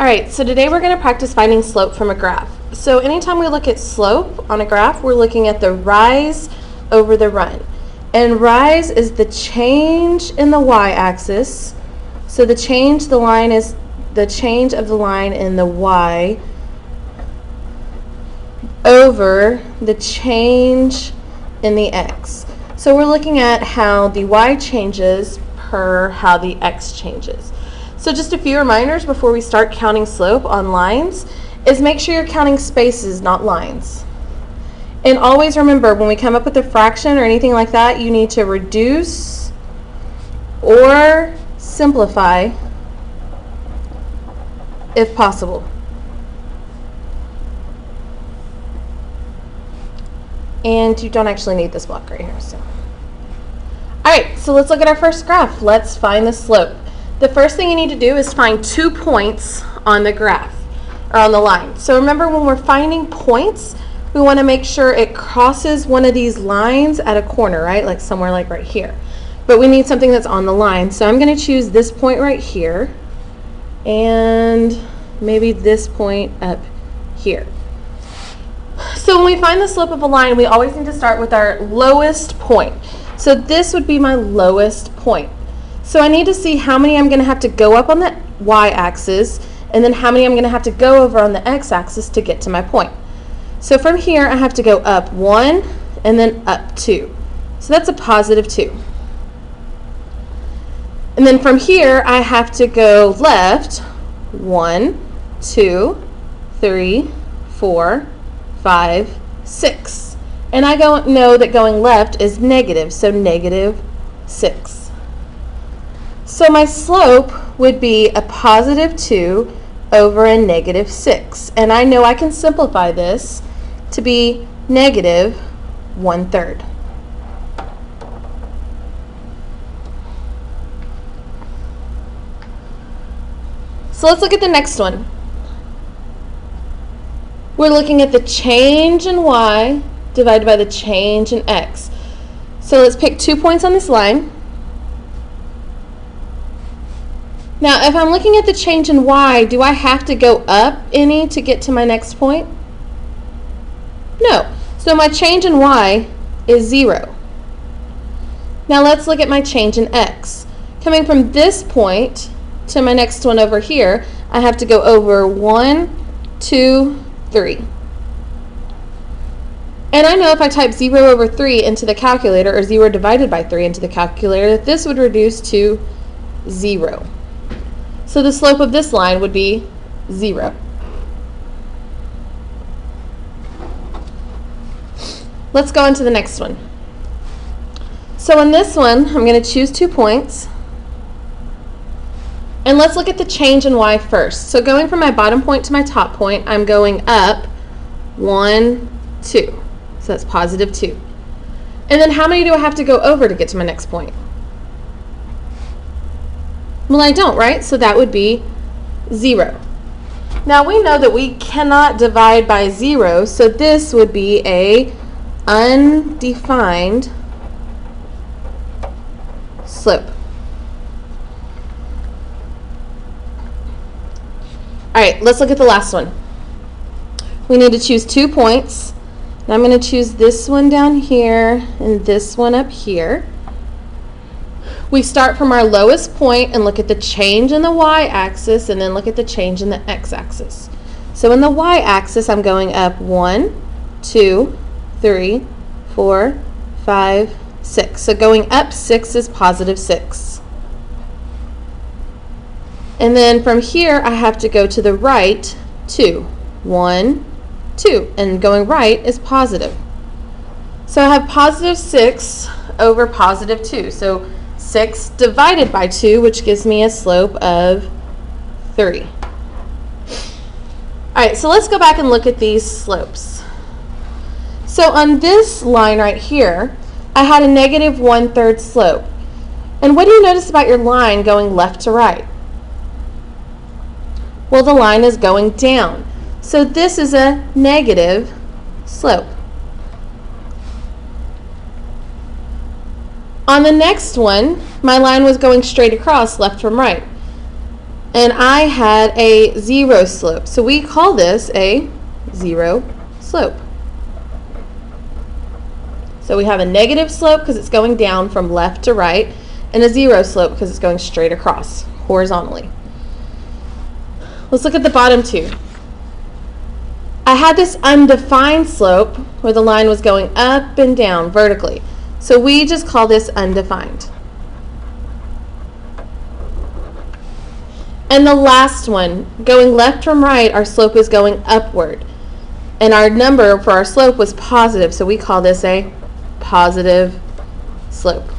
All right, so today we're going to practice finding slope from a graph. So anytime we look at slope on a graph, we're looking at the rise over the run. And rise is the change in the y-axis. So the change of the line in the y over the change in the x. So we're looking at how the y changes per how the x changes. So just a few reminders before we start counting slope on lines is make sure you're counting spaces, not lines. And always remember, when we come up with a fraction or anything like that, you need to reduce or simplify if possible. And you don't actually need this block right here. So. All right, so let's look at our first graph. Let's find the slope. The first thing you need to do is find 2 points on the graph, or on the line. So remember, when we're finding points, we want to make sure it crosses one of these lines at a corner, right? Like somewhere like right here. But we need something that's on the line. So I'm going to choose this point right here, and maybe this point up here. So when we find the slope of a line, we always need to start with our lowest point. So this would be my lowest point. So I need to see how many I'm going to have to go up on the y-axis, and then how many I'm going to have to go over on the x-axis to get to my point. So from here, I have to go up 1 and then up 2. So that's a positive 2. And then from here, I have to go left 1, 2, 3, 4, 5, 6. And I know that going left is negative, so negative 6. So my slope would be a positive 2 over a negative 6. And I know I can simplify this to be negative 1/3. So let's look at the next one. We're looking at the change in y divided by the change in x. So let's pick 2 points on this line. Now, if I'm looking at the change in y, do I have to go up any to get to my next point? No. So my change in y is 0. Now let's look at my change in x. Coming from this point to my next one over here, I have to go over 1, 2, 3. And I know if I type 0 over 3 into the calculator, or 0 divided by 3 into the calculator, that this would reduce to 0. So the slope of this line would be 0. Let's go on to the next one. So in this one, I'm going to choose 2 points. And let's look at the change in y first. So going from my bottom point to my top point, I'm going up 1, 2. So that's positive 2. And then how many do I have to go over to get to my next point? Well, I don't, right? So that would be 0. Now we know that we cannot divide by 0, so this would be a undefined slope. All right, let's look at the last one. We need to choose 2 points. Now I'm going to choose this one down here and this one up here. We start from our lowest point and look at the change in the y-axis, and then look at the change in the x-axis. So in the y-axis, I'm going up 1, 2, 3, 4, 5, 6. So going up 6 is positive 6. And then from here, I have to go to the right 2. 1, 2. And going right is positive. So I have positive 6 over positive 2. So 6 divided by 2, which gives me a slope of 3. All right, so let's go back and look at these slopes. So on this line right here, I had a negative 1/3 slope. And what do you notice about your line going left to right? Well, the line is going down. So this is a negative slope. On the next one, my line was going straight across, left from right. and I had a 0 slope. So we call this a 0 slope. So we have a negative slope because it's going down from left to right, and a 0 slope because it's going straight across horizontally. Let's look at the bottom two. I had this undefined slope where the line was going up and down vertically. So we just call this undefined. And the last one, going left from right, our slope is going upward. And our number for our slope was positive, so we call this a positive slope.